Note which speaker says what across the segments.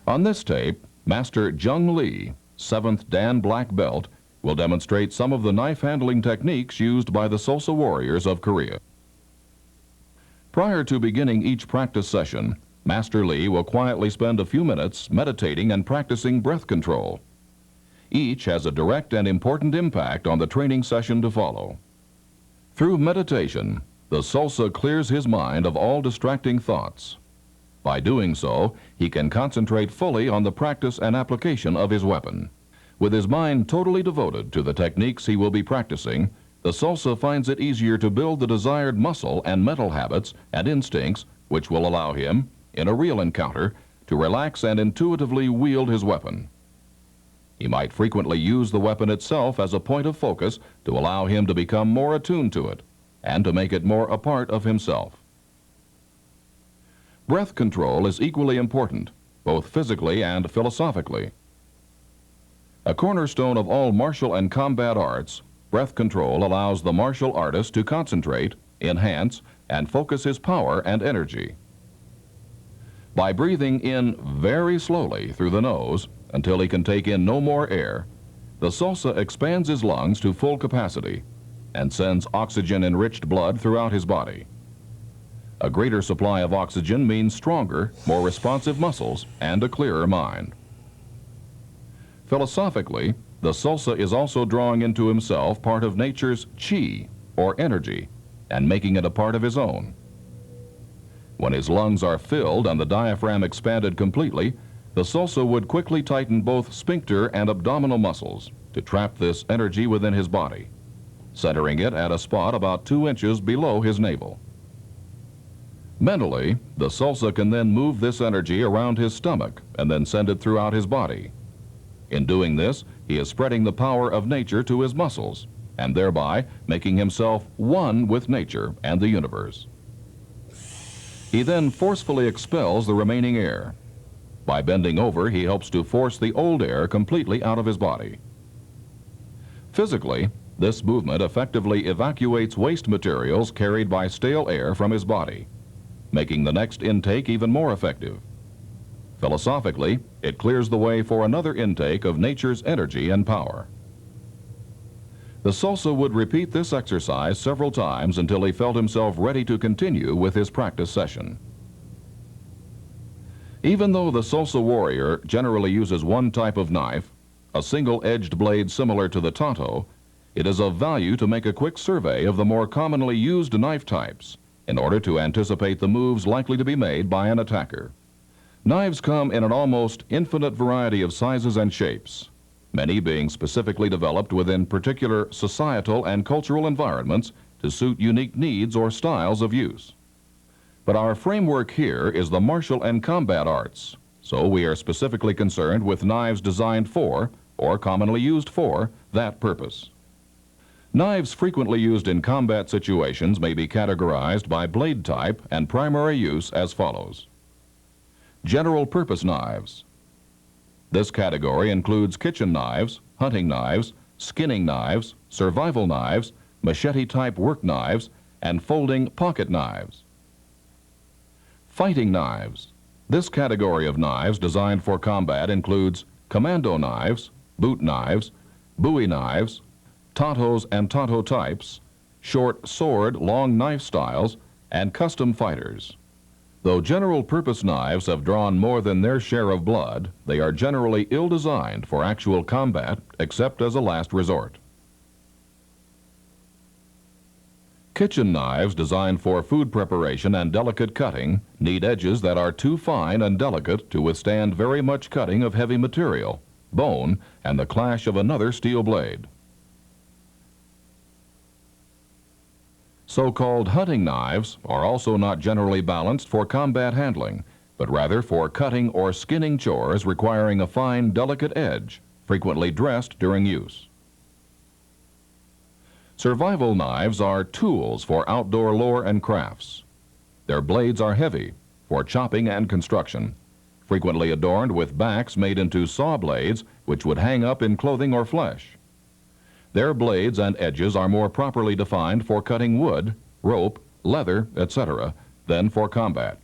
Speaker 1: On this tape, Master Jung Lee, 7th Dan Black Belt, will demonstrate some of the knife handling techniques used by the Salsa warriors of Korea. Prior to beginning each practice session, Master Lee will quietly spend a few minutes meditating and practicing breath control. Each has a direct and important impact on the training session to follow. Through meditation, the Salsa clears his mind of all distracting thoughts. By doing so, he can concentrate fully on the practice and application of his weapon. With his mind totally devoted to the techniques he will be practicing, the Salsa finds it easier to build the desired muscle and mental habits and instincts which will allow him, in a real encounter, to relax and intuitively wield his weapon. He might frequently use the weapon itself as a point of focus to allow him to become more attuned to it and to make it more a part of himself. Breath control is equally important, both physically and philosophically. A cornerstone of all martial and combat arts, breath control allows the martial artist to concentrate, enhance, and focus his power and energy. By breathing in very slowly through the nose until he can take in no more air, the Salsa expands his lungs to full capacity and sends oxygen-enriched blood throughout his body. A greater supply of oxygen means stronger, more responsive muscles and a clearer mind. Philosophically, the Salsa is also drawing into himself part of nature's chi, or energy, and making it a part of his own. When his lungs are filled and the diaphragm expanded completely, the Salsa would quickly tighten both sphincter and abdominal muscles to trap this energy within his body, centering it at a spot about 2 inches below his navel. Mentally, the Salsa can then move this energy around his stomach and then send it throughout his body. In doing this, he is spreading the power of nature to his muscles and thereby making himself one with nature and the universe. He then forcefully expels the remaining air. By bending over, he helps to force the old air completely out of his body. Physically, this movement effectively evacuates waste materials carried by stale air from his body, making the next intake even more effective. Philosophically, it clears the way for another intake of nature's energy and power. The Salsa would repeat this exercise several times until he felt himself ready to continue with his practice session. Even though the Salsa warrior generally uses one type of knife, a single-edged blade similar to the Tanto, it is of value to make a quick survey of the more commonly used knife types in order to anticipate the moves likely to be made by an attacker. Knives come in an almost infinite variety of sizes and shapes, many being specifically developed within particular societal and cultural environments to suit unique needs or styles of use. But our framework here is the martial and combat arts, so we are specifically concerned with knives designed for, or commonly used for, that purpose. Knives frequently used in combat situations may be categorized by blade type and primary use as follows. General purpose knives. This category includes kitchen knives, hunting knives, skinning knives, survival knives, machete-type work knives, and folding pocket knives. Fighting knives. This category of knives designed for combat includes commando knives, boot knives, bowie knives, Tantos and Tanto types, short sword, long knife styles, and custom fighters. Though general-purpose knives have drawn more than their share of blood, they are generally ill-designed for actual combat, except as a last resort. Kitchen knives designed for food preparation and delicate cutting need edges that are too fine and delicate to withstand very much cutting of heavy material, bone, and the clash of another steel blade. So-called hunting knives are also not generally balanced for combat handling, but rather for cutting or skinning chores requiring a fine, delicate edge, frequently dressed during use. Survival knives are tools for outdoor lore and crafts. Their blades are heavy for chopping and construction, frequently adorned with backs made into saw blades which would hang up in clothing or flesh. Their blades and edges are more properly defined for cutting wood, rope, leather, etc., than for combat.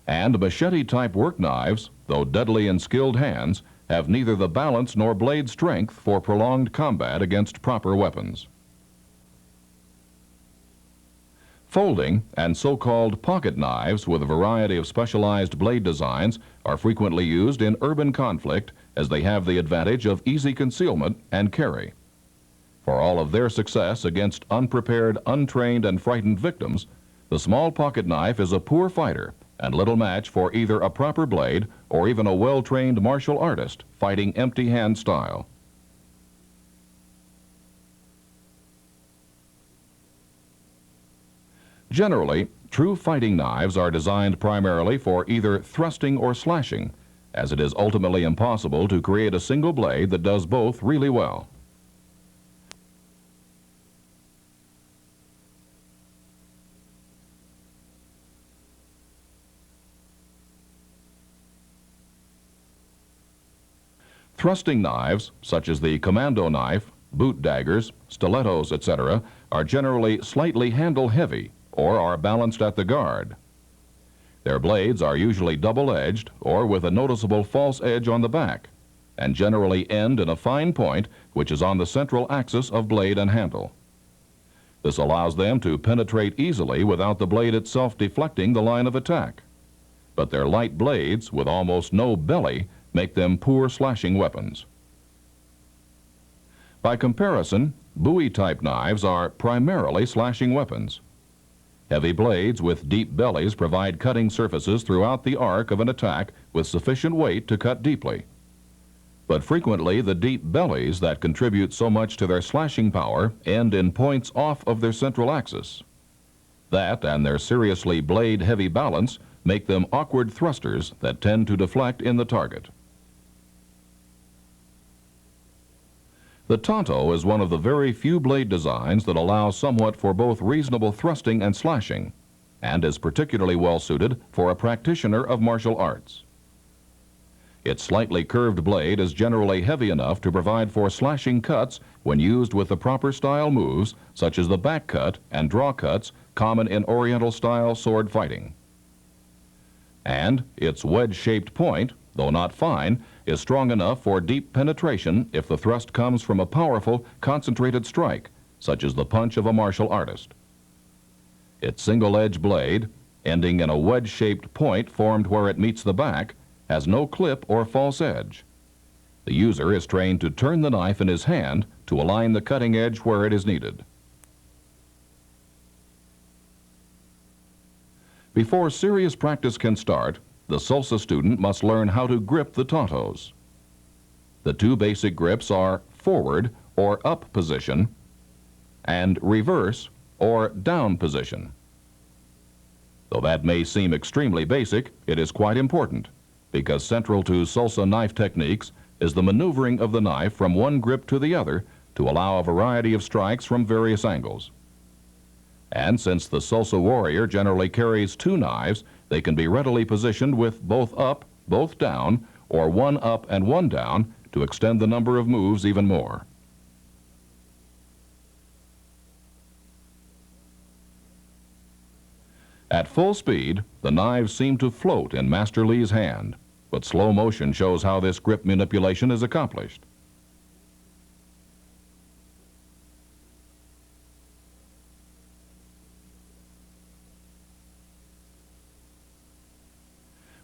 Speaker 1: And machete-type work knives, though deadly in skilled hands, have neither the balance nor blade strength for prolonged combat against proper weapons. Folding and so-called pocket knives with a variety of specialized blade designs are frequently used in urban conflict as they have the advantage of easy concealment and carry. For all of their success against unprepared, untrained, and frightened victims, the small pocket knife is a poor fighter and little match for either a proper blade or even a well-trained martial artist fighting empty-hand style. Generally, true fighting knives are designed primarily for either thrusting or slashing, as it is ultimately impossible to create a single blade that does both really well. Thrusting knives, such as the commando knife, boot daggers, stilettos, etc., are generally slightly handle-heavy or are balanced at the guard. Their blades are usually double-edged or with a noticeable false edge on the back, and generally end in a fine point which is on the central axis of blade and handle. This allows them to penetrate easily without the blade itself deflecting the line of attack. But their light blades, with almost no belly, make them poor slashing weapons. By comparison, Bowie-type knives are primarily slashing weapons. Heavy blades with deep bellies provide cutting surfaces throughout the arc of an attack with sufficient weight to cut deeply. But frequently, the deep bellies that contribute so much to their slashing power end in points off of their central axis. That and their seriously blade-heavy balance make them awkward thrusters that tend to deflect in the target. The Tanto is one of the very few blade designs that allows somewhat for both reasonable thrusting and slashing, and is particularly well suited for a practitioner of martial arts. Its slightly curved blade is generally heavy enough to provide for slashing cuts when used with the proper style moves, such as the back cut and draw cuts common in Oriental-style sword fighting. And its wedge-shaped point, though not fine, is strong enough for deep penetration if the thrust comes from a powerful, concentrated strike, such as the punch of a martial artist. Its single-edge blade, ending in a wedge-shaped point formed where it meets the back, has no clip or false edge. The user is trained to turn the knife in his hand to align the cutting edge where it is needed. Before serious practice can start, the salsa student must learn how to grip the Tantos. The two basic grips are forward or up position and reverse or down position. Though that may seem extremely basic, it is quite important, because central to salsa knife techniques is the maneuvering of the knife from one grip to the other to allow a variety of strikes from various angles. And since the salsa warrior generally carries two knives, they can be readily positioned with both up, both down, or one up and one down to extend the number of moves even more. At full speed, the knives seem to float in Master Lee's hand, but slow motion shows how this grip manipulation is accomplished.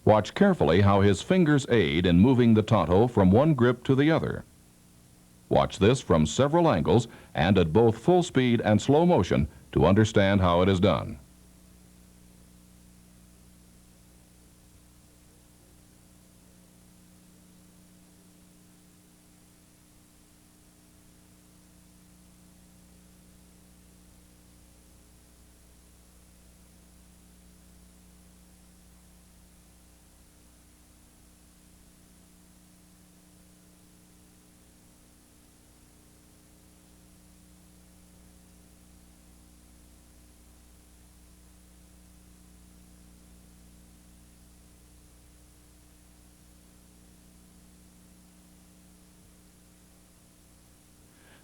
Speaker 1: Watch carefully how his fingers aid in moving the Tanto from one grip to the other. Watch this from several angles and at both full speed and slow motion to understand how it is done.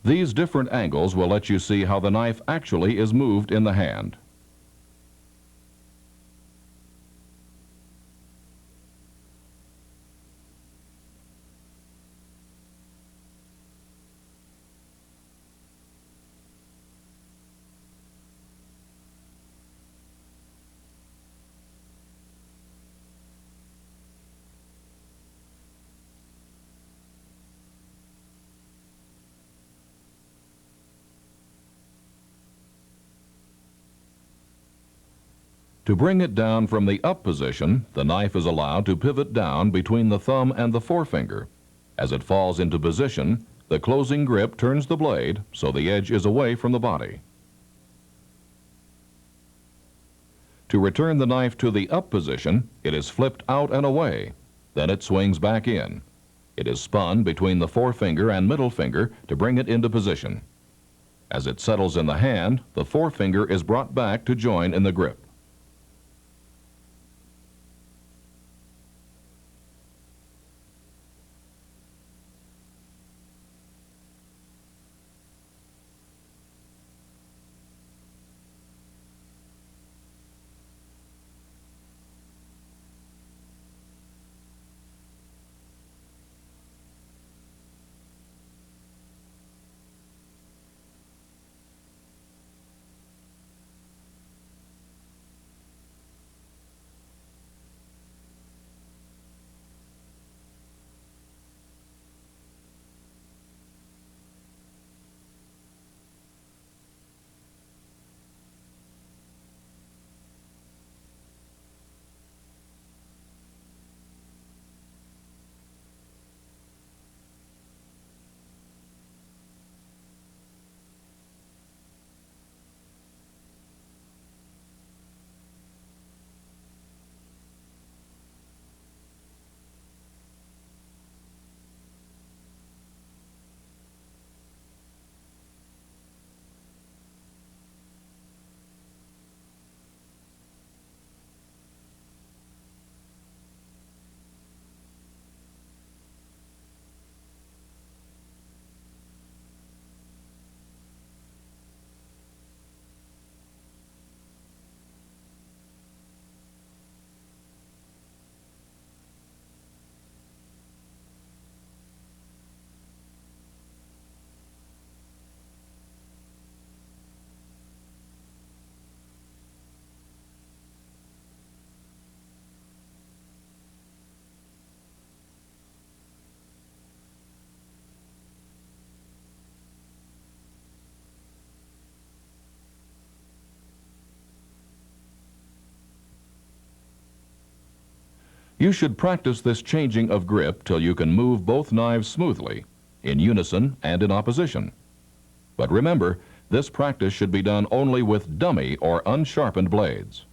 Speaker 1: These different angles will let you see how the knife actually is moved in the hand. To bring it down from the up position, the knife is allowed to pivot down between the thumb and the forefinger. As it falls into position, the closing grip turns the blade so the edge is away from the body. To return the knife to the up position, it is flipped out and away. Then it swings back in. It is spun between the forefinger and middle finger to bring it into position. As it settles in the hand, the forefinger is brought back to join in the grip. You should practice this changing of grip till you can move both knives smoothly, in unison and in opposition. But remember, this practice should be done only with dummy or unsharpened blades.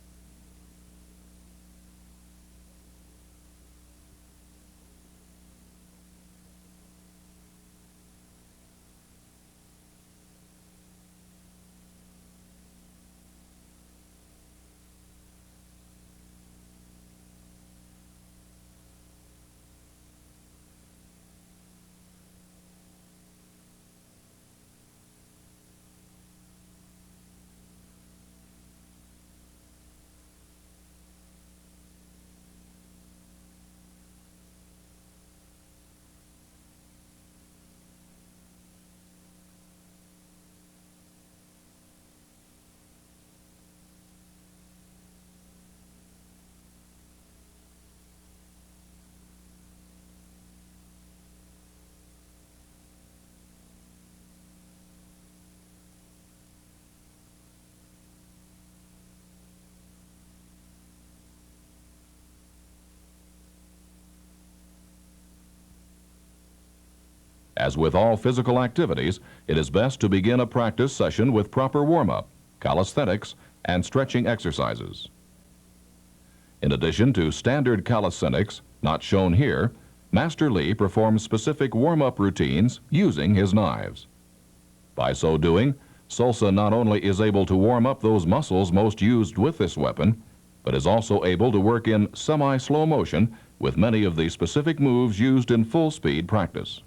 Speaker 1: As with all physical activities, it is best to begin a practice session with proper warm-up, calisthenics, and stretching exercises. In addition to standard calisthenics, not shown here, Master Lee performs specific warm-up routines using his knives. By so doing, Salsa not only is able to warm up those muscles most used with this weapon, but is also able to work in semi-slow motion with many of the specific moves used in full-speed practice.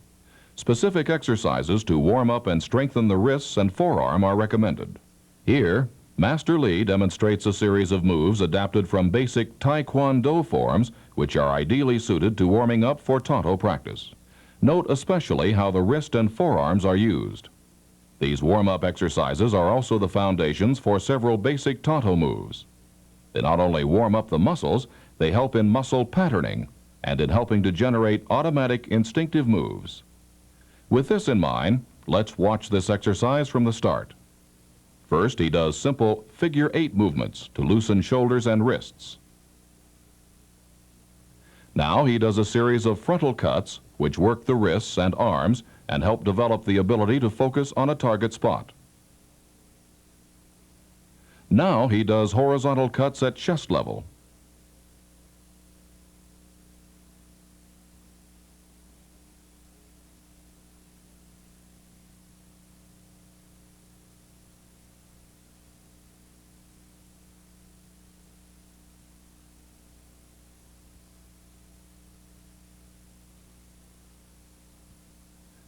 Speaker 1: Specific exercises to warm up and strengthen the wrists and forearm are recommended. Here, Master Lee demonstrates a series of moves adapted from basic Taekwondo forms, which are ideally suited to warming up for Tanto practice. Note especially how the wrist and forearms are used. These warm-up exercises are also the foundations for several basic Tanto moves. They not only warm up the muscles, they help in muscle patterning and in helping to generate automatic instinctive moves. With this in mind, let's watch this exercise from the start. First, he does simple figure-8 movements to loosen shoulders and wrists. Now he does a series of frontal cuts which work the wrists and arms and help develop the ability to focus on a target spot. Now he does horizontal cuts at chest level.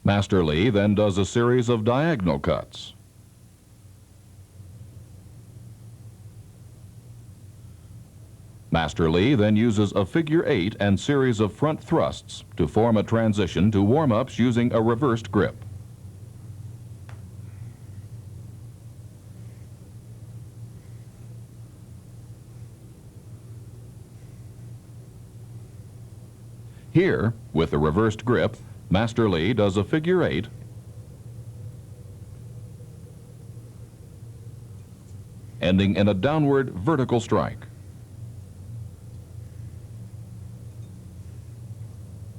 Speaker 1: Master Lee then does a series of diagonal cuts. Master Lee then uses a figure-8 and series of front thrusts to form a transition to warm-ups using a reversed grip. Here, with the reversed grip, Master Lee does a figure-8, ending in a downward vertical strike.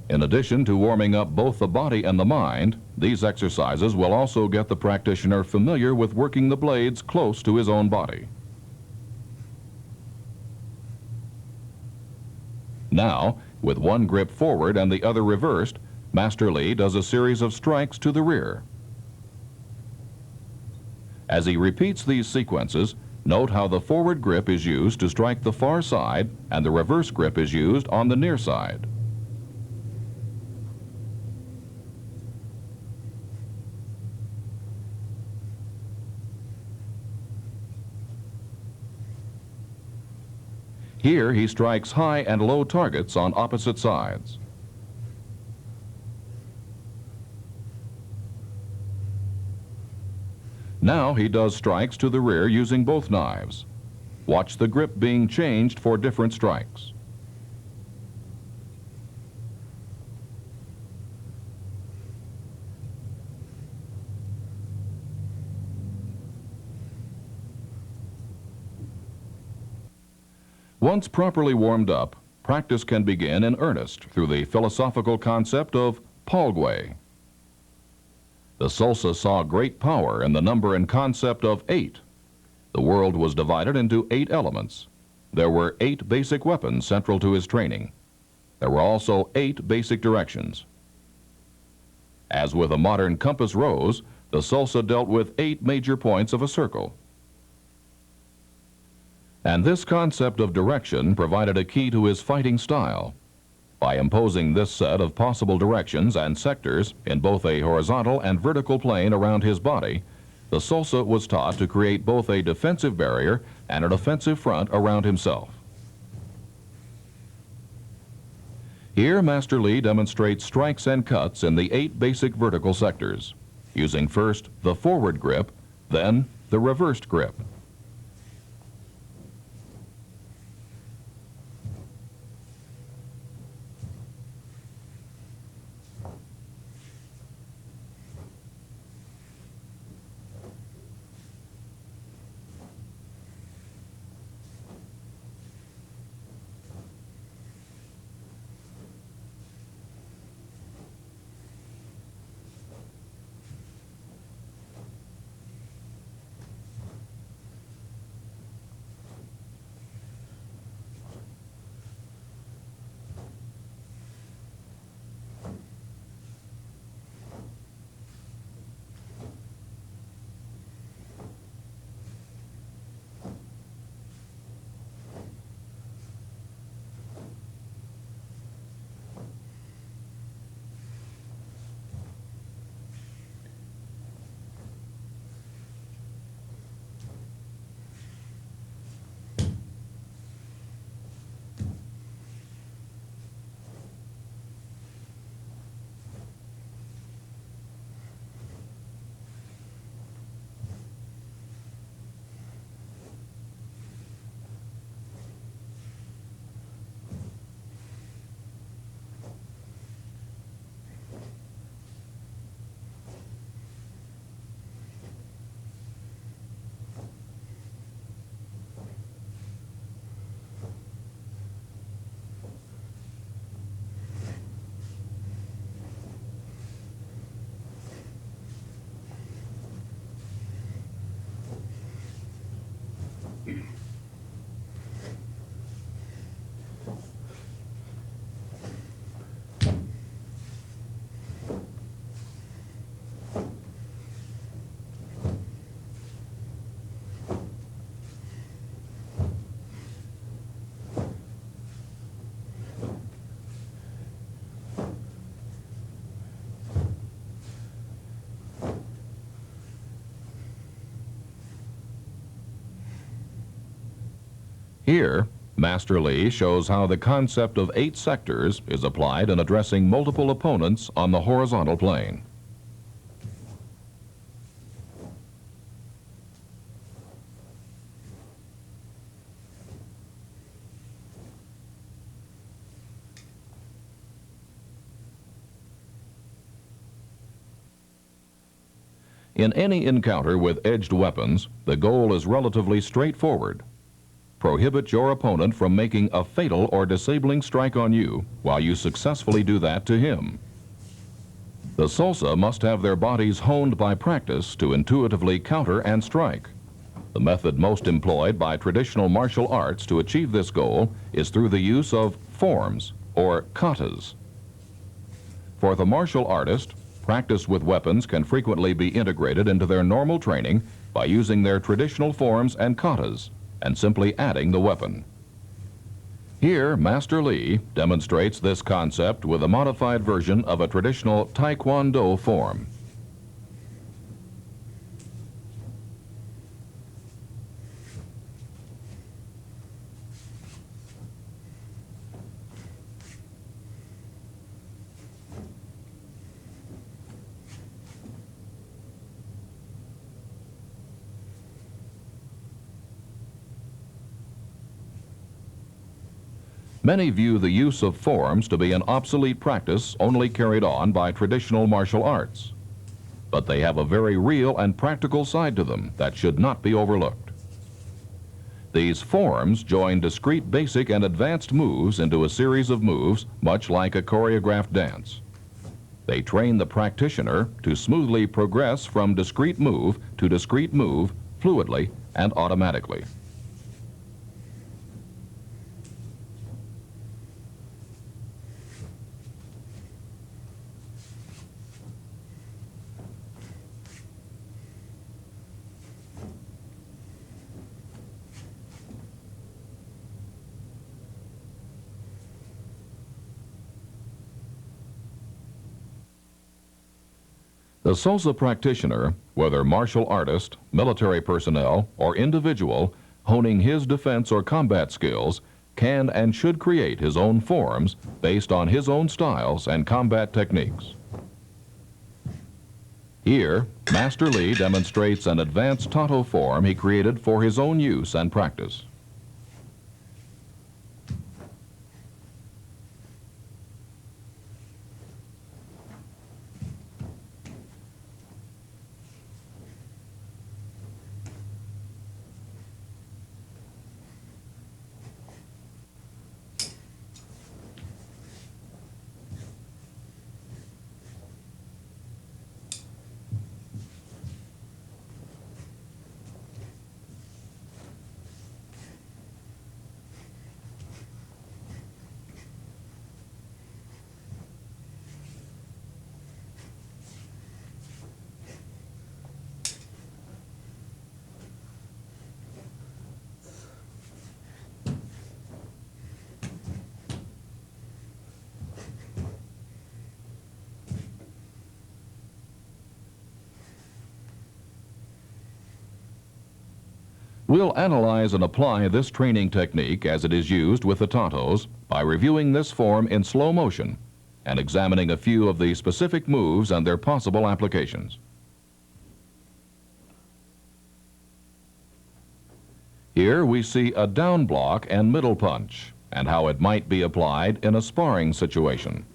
Speaker 1: In addition to warming up both the body and the mind, these exercises will also get the practitioner familiar with working the blades close to his own body. Now, with one grip forward and the other reversed, Master Lee does a series of strikes to the rear. As he repeats these sequences, note how the forward grip is used to strike the far side and the reverse grip is used on the near side. Here he strikes high and low targets on opposite sides. Now he does strikes to the rear using both knives. Watch the grip being changed for different strikes. Once properly warmed up, practice can begin in earnest through the philosophical concept of Palgway. The Salsa saw great power in the number and concept of 8. The world was divided into 8 elements. There were 8 basic weapons central to his training. There were also 8 basic directions. As with a modern compass rose, the Salsa dealt with 8 major points of a circle. And this concept of direction provided a key to his fighting style. By imposing this set of possible directions and sectors in both a horizontal and vertical plane around his body, the Salsa was taught to create both a defensive barrier and an offensive front around himself. Here, Master Lee demonstrates strikes and cuts in the 8 basic vertical sectors, using first the forward grip, then the reversed grip. Here, Master Lee shows how the concept of 8 sectors is applied in addressing multiple opponents on the horizontal plane. In any encounter with edged weapons, the goal is relatively straightforward. Prohibit your opponent from making a fatal or disabling strike on you while you successfully do that to him. The Salsa must have their bodies honed by practice to intuitively counter and strike. The method most employed by traditional martial arts to achieve this goal is through the use of forms, or katas. For the martial artist, practice with weapons can frequently be integrated into their normal training by using their traditional forms and katas and simply adding the weapon. Here, Master Lee demonstrates this concept with a modified version of a traditional Taekwondo form. Many view the use of forms to be an obsolete practice only carried on by traditional martial arts. But they have a very real and practical side to them that should not be overlooked. These forms join discrete basic and advanced moves into a series of moves much like a choreographed dance. They train the practitioner to smoothly progress from discrete move to discrete move fluidly and automatically. The Salsa practitioner, whether martial artist, military personnel, or individual, honing his defense or combat skills, can and should create his own forms based on his own styles and combat techniques. Here, Master Lee demonstrates an advanced Tanto form he created for his own use and practice. We'll analyze and apply this training technique as it is used with the Tantos by reviewing this form in slow motion and examining a few of the specific moves and their possible applications. Here we see a down block and middle punch and how it might be applied in a sparring situation.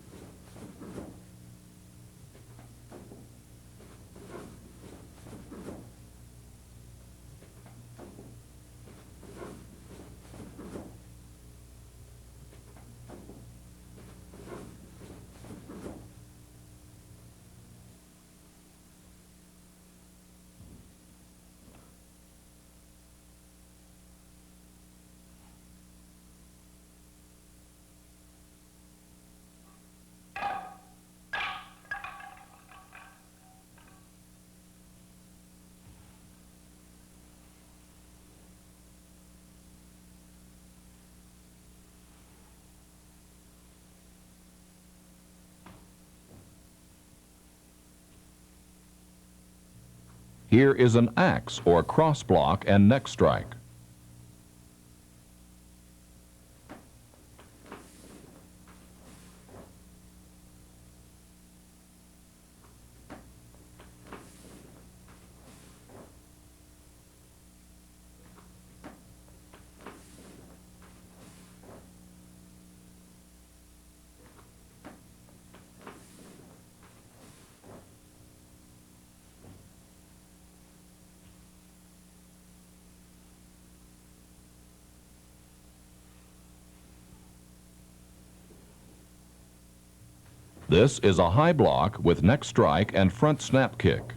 Speaker 1: Here is an axe or cross block and neck strike. This is a high block with neck strike and front snap kick.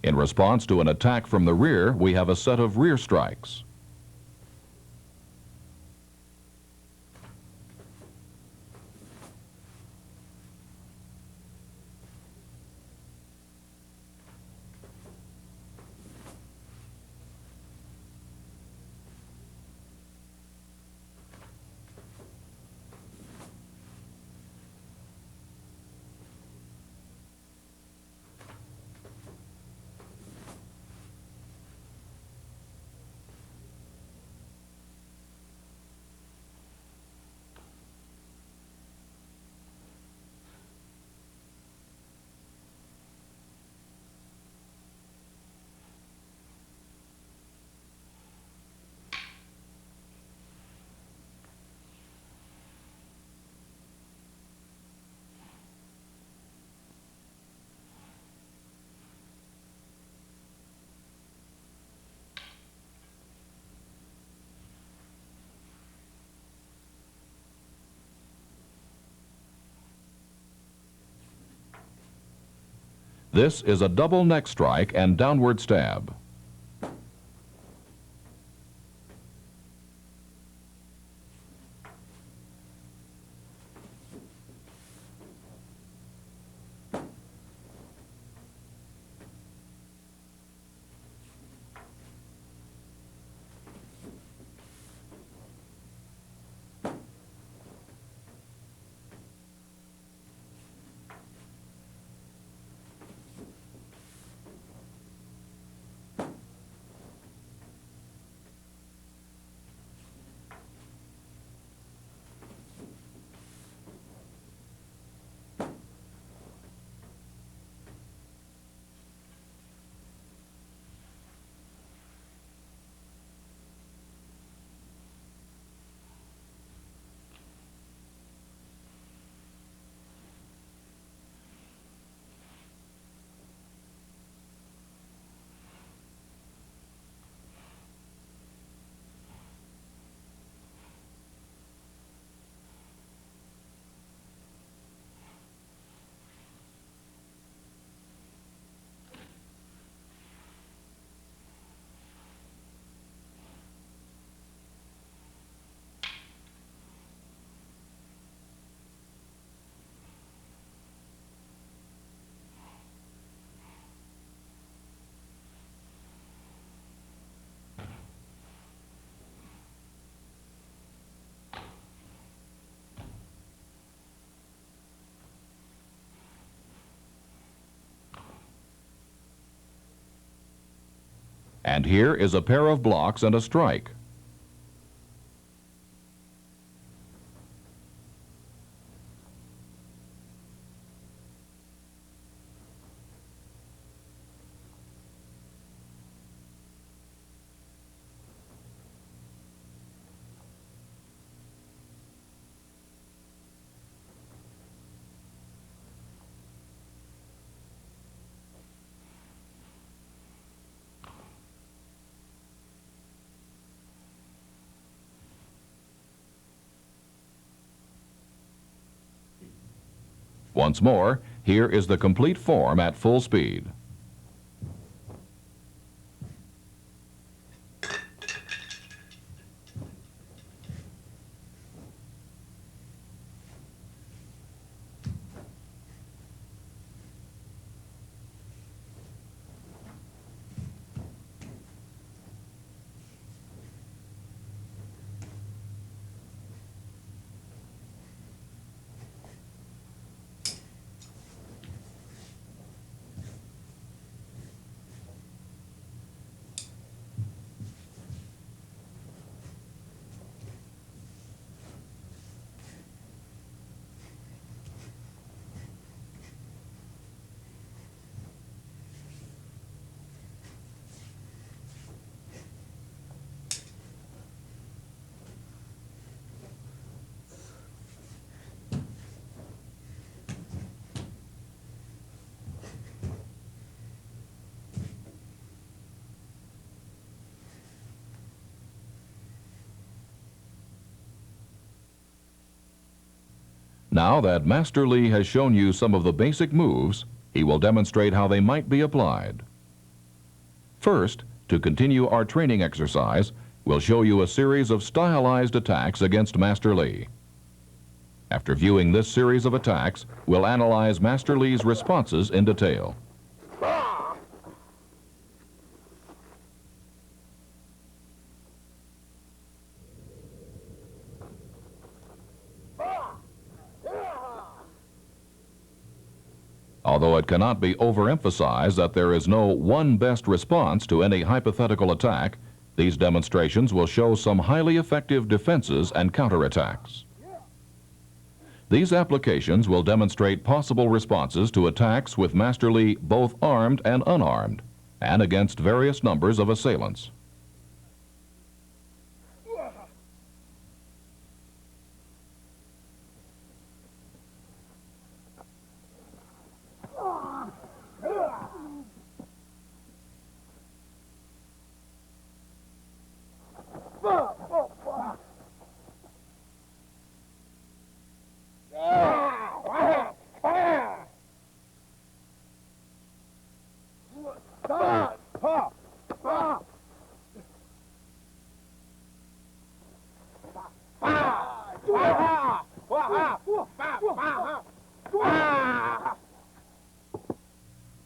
Speaker 1: In response to an attack from the rear, we have a set of rear strikes. This is a double neck strike and downward stab. And here is a pair of blocks and a strike. Once more, here is the complete form at full speed. Now that Master Lee has shown you some of the basic moves, he will demonstrate how they might be applied. First, to continue our training exercise, we'll show you a series of stylized attacks against Master Lee. After viewing this series of attacks, we'll analyze Master Lee's responses in detail. Although it cannot be overemphasized that there is no one best response to any hypothetical attack, these demonstrations will show some highly effective defenses and counterattacks. These applications will demonstrate possible responses to attacks with Master Lee both armed and unarmed, and against various numbers of assailants.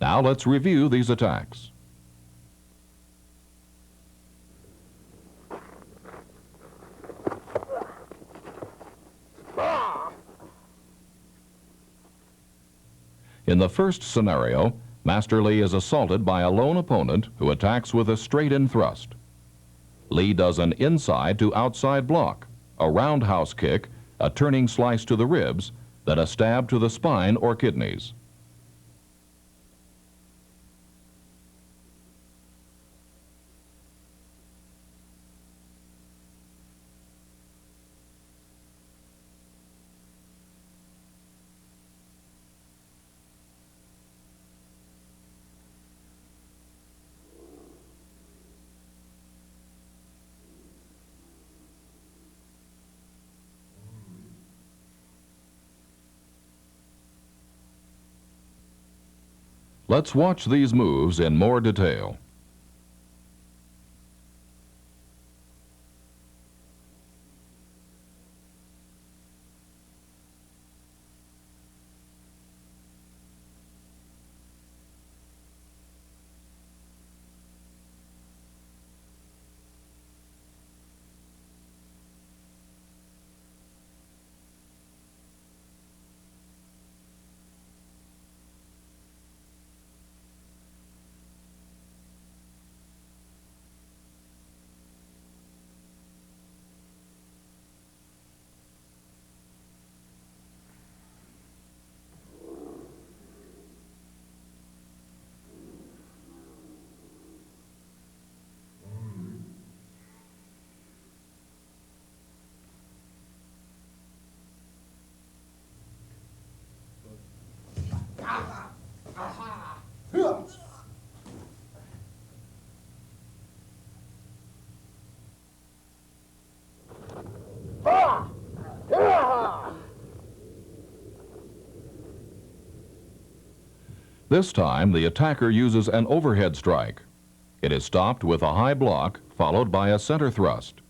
Speaker 1: Now let's review these attacks. In the first scenario, Master Lee is assaulted by a lone opponent who attacks with a straight-in thrust. Lee does an inside to outside block, a roundhouse kick, a turning slice to the ribs, then a stab to the spine or kidneys. Let's watch these moves in more detail. This time, the attacker uses an overhead strike. It is stopped with a high block, followed by a center thrust.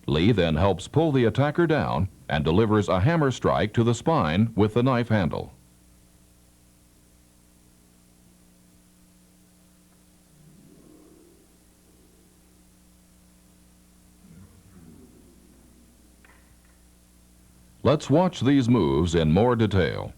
Speaker 1: Lee then helps pull the attacker down and delivers a hammer strike to the spine with the knife handle. Let's watch these moves in more detail.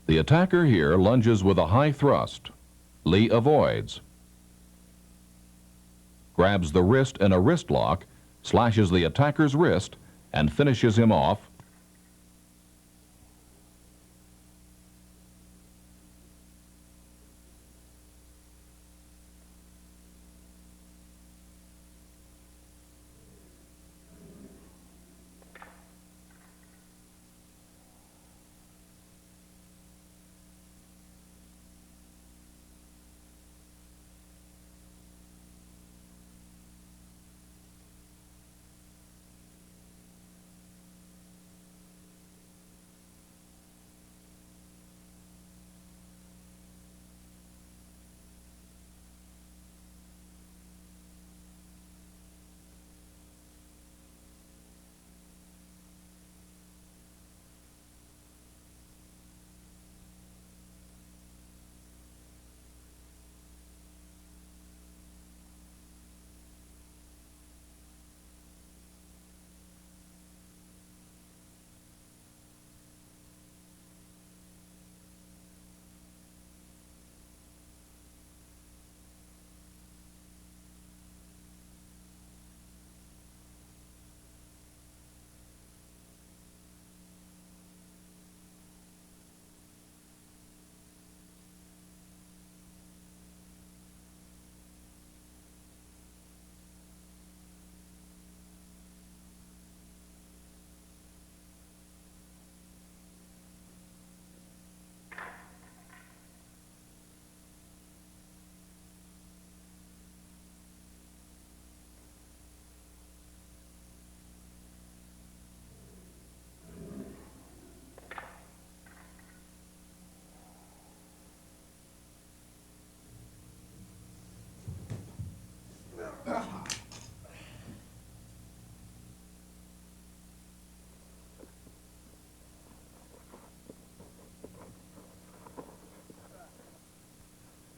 Speaker 1: The attacker here lunges with a high thrust. Lee avoids, grabs the wrist in a wrist lock, slashes the attacker's wrist, and finishes him off.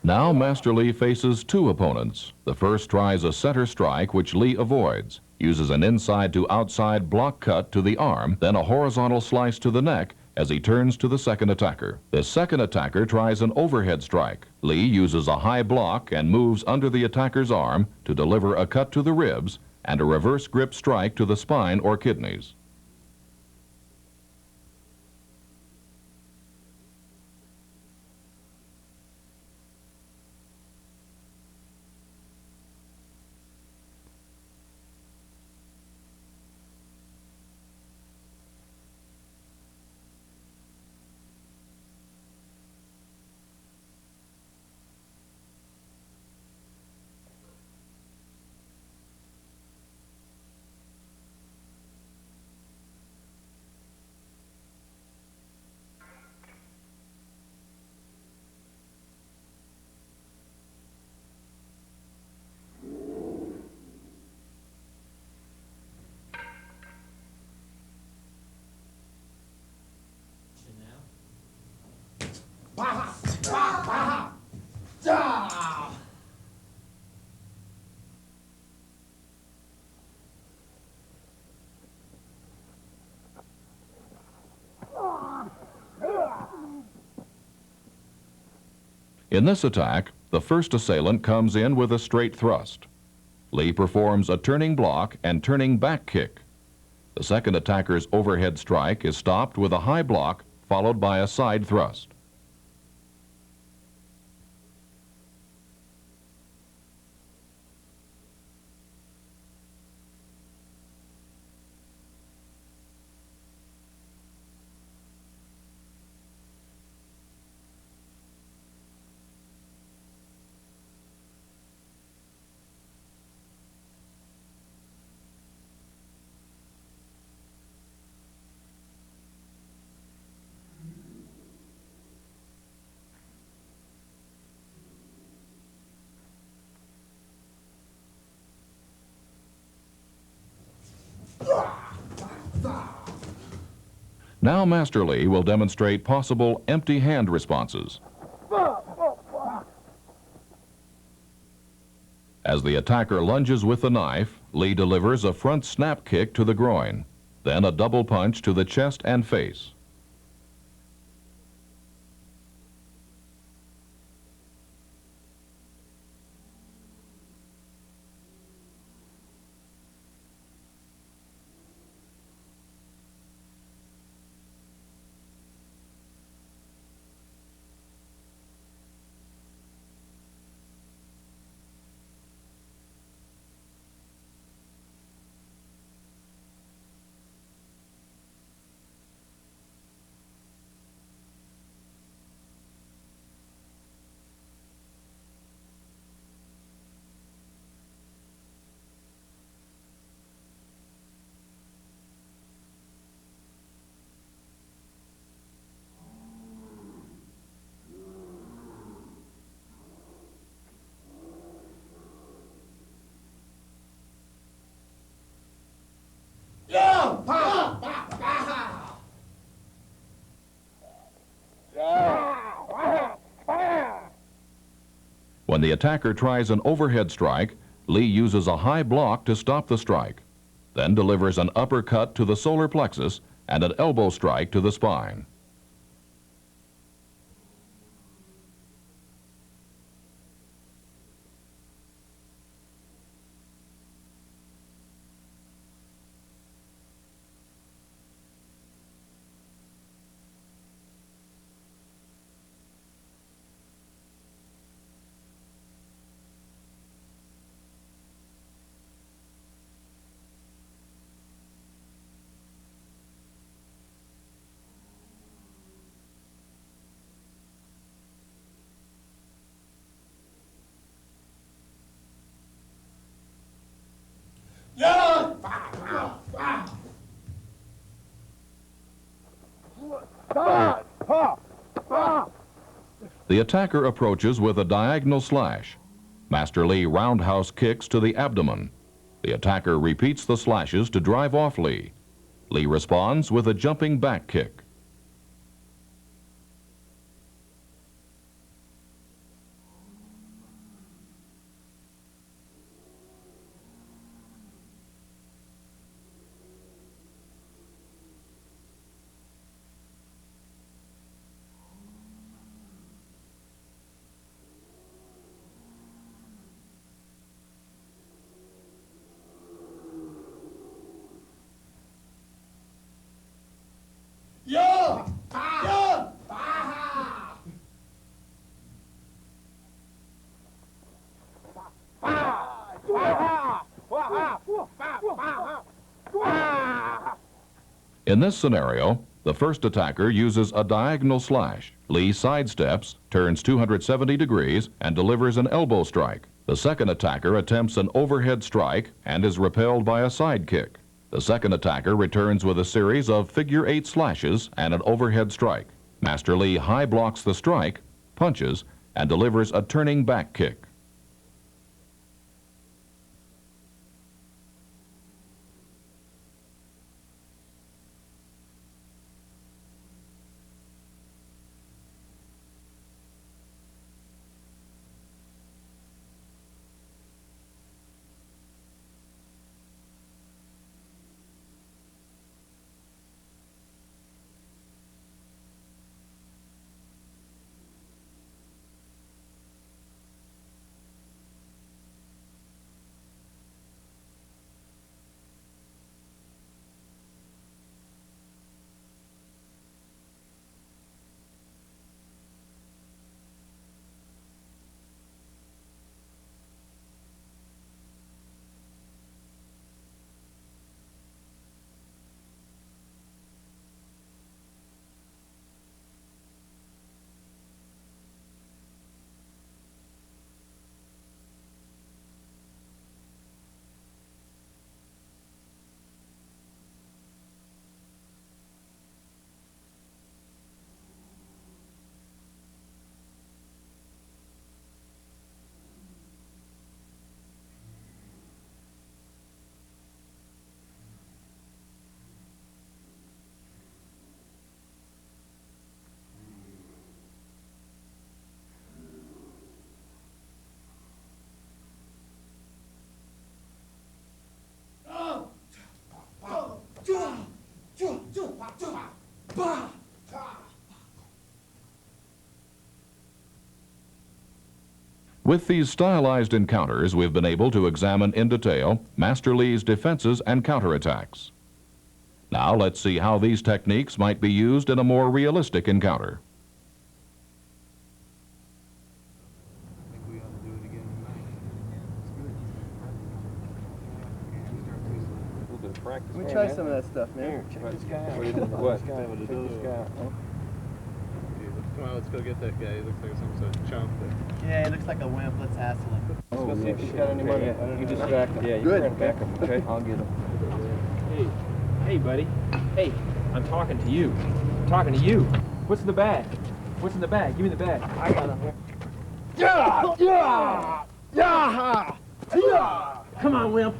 Speaker 1: Now Master Lee faces two opponents. The first tries a center strike, which Lee avoids, uses an inside to outside block cut to the arm, then a horizontal slice to the neck as he turns to the second attacker. The second attacker tries an overhead strike. Lee uses a high block and moves under the attacker's arm to deliver a cut to the ribs and a reverse grip strike to the spine or kidneys. In this attack, the first assailant comes in with a straight thrust. Lee performs a turning block and turning back kick. The second attacker's overhead strike is stopped with a high block followed by a side thrust. Now Master Lee will demonstrate possible empty hand responses. As the attacker lunges with the knife, Lee delivers a front snap kick to the groin, then a double punch to the chest and face. When the attacker tries an overhead strike, Lee uses a high block to stop the strike, then delivers an uppercut to the solar plexus and an elbow strike to the spine. The attacker approaches with a diagonal slash. Master Lee roundhouse kicks to the abdomen. The attacker repeats the slashes to drive off Lee. Lee responds with a jumping back kick. In this scenario, the first attacker uses a diagonal slash. Lee sidesteps, turns 270 degrees, and delivers an elbow strike. The second attacker attempts an overhead strike and is repelled by a side kick. The second attacker returns with a series of figure-8 slashes and an overhead strike. Master Lee high blocks the strike, punches, and delivers a turning back kick. With these stylized encounters, we've been able to examine in detail Master Lee's defenses and counterattacks. Now let's see how these techniques might be used in a more realistic encounter.
Speaker 2: Let me try some of that stuff, man.
Speaker 3: Here, check this guy out.
Speaker 2: What?
Speaker 3: Check this guy out.
Speaker 4: Come on, let's go get that guy. He looks like some sort of chump.
Speaker 2: Yeah, he looks like a wimp. Let's hassle him.
Speaker 3: Let's go see if he's got any money.
Speaker 4: Yeah.
Speaker 3: You distract him.
Speaker 4: Yeah, you
Speaker 2: Good.
Speaker 4: can back him, okay?
Speaker 3: I'll get him.
Speaker 5: Hey, buddy. Hey, I'm talking to you. I'm talking to you. What's in the bag? What's in the bag? Give me the bag.
Speaker 2: I got him.
Speaker 5: Come on, wimp.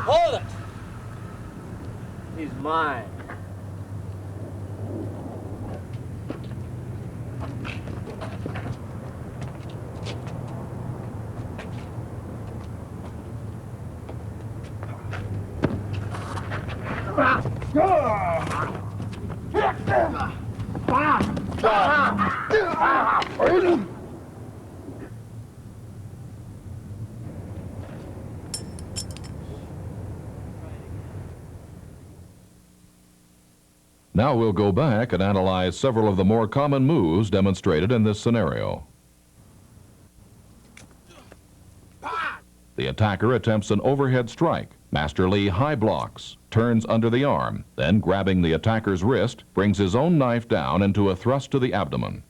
Speaker 3: Hold it! He's mine.
Speaker 1: Now we'll go back and analyze several of the more common moves demonstrated in this scenario. The attacker attempts an overhead strike. Master Lee high blocks, turns under the arm, then grabbing the attacker's wrist, brings his own knife down into a thrust to the abdomen.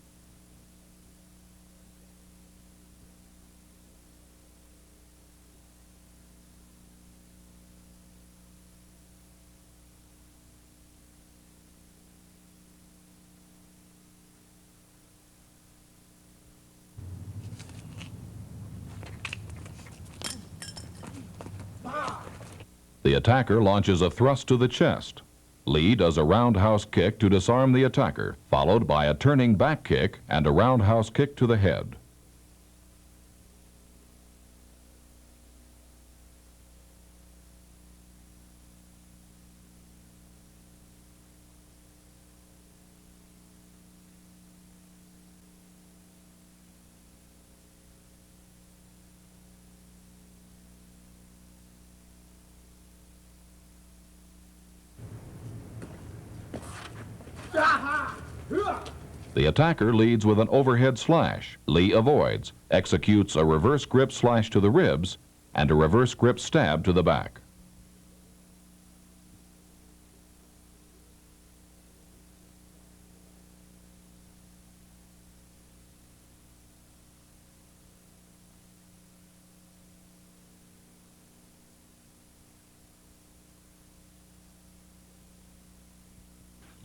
Speaker 1: The attacker launches a thrust to the chest. Lee does a roundhouse kick to disarm the attacker, followed by a turning back kick and a roundhouse kick to the head. The attacker leads with an overhead slash. Lee avoids, executes a reverse grip slash to the ribs, and a reverse grip stab to the back.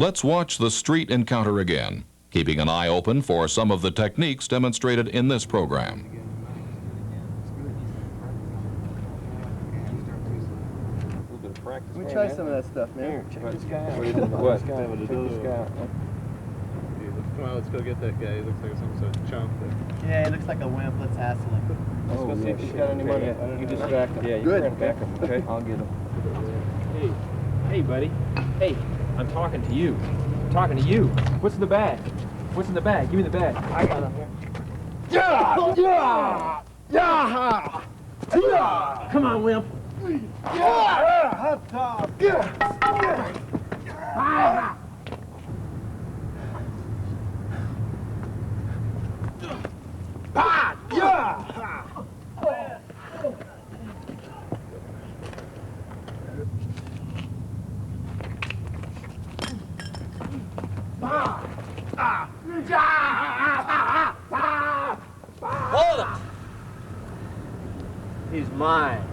Speaker 1: Let's watch the street encounter again, keeping an eye open for some of the techniques demonstrated in this program.
Speaker 2: Let me try some of that stuff, man.
Speaker 3: Here, check this guy out.
Speaker 5: What?
Speaker 3: Check this guy out.
Speaker 4: Come on, let's go get that guy. He looks like some sort of chump.
Speaker 2: Yeah, he looks like a wimp. Let's hassle him.
Speaker 3: Let's go see if he's got any money. You distract him.
Speaker 5: Yeah, you
Speaker 2: Good.
Speaker 5: can back him, okay?
Speaker 3: I'll get him.
Speaker 5: Hey, buddy. Hey, I'm talking to you. I'm talking to you. What's in the bag? What's in the bag? Give me the bag.
Speaker 3: I got him here.
Speaker 5: Come on, wimp.
Speaker 3: Hold it! He's mine.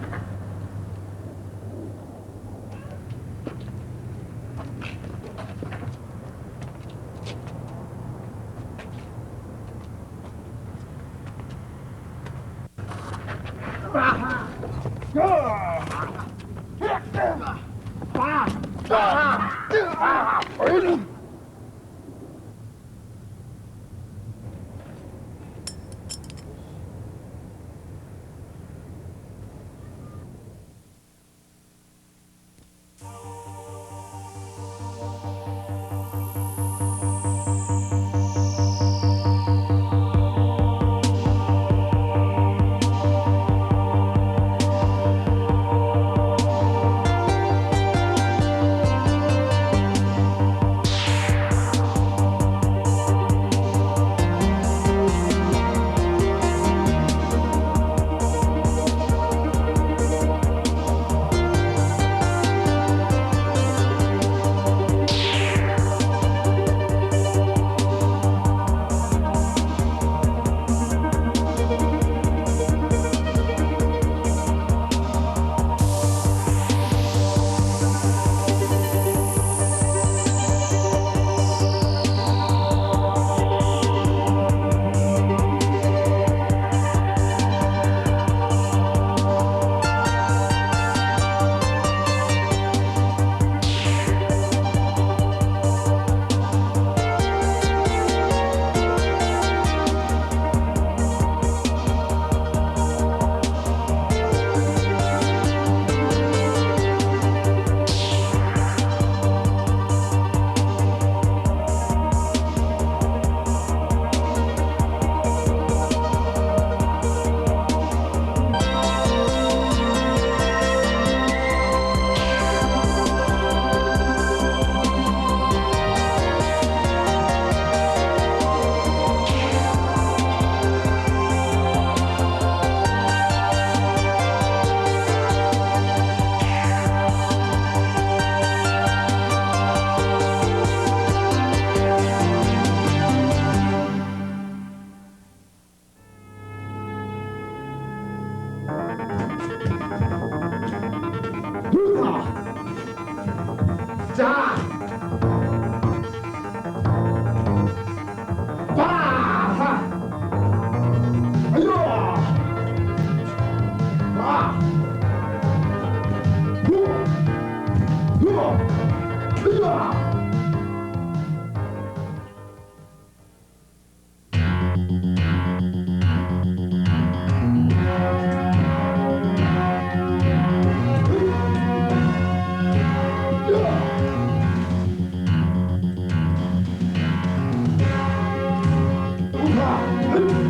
Speaker 1: Bye.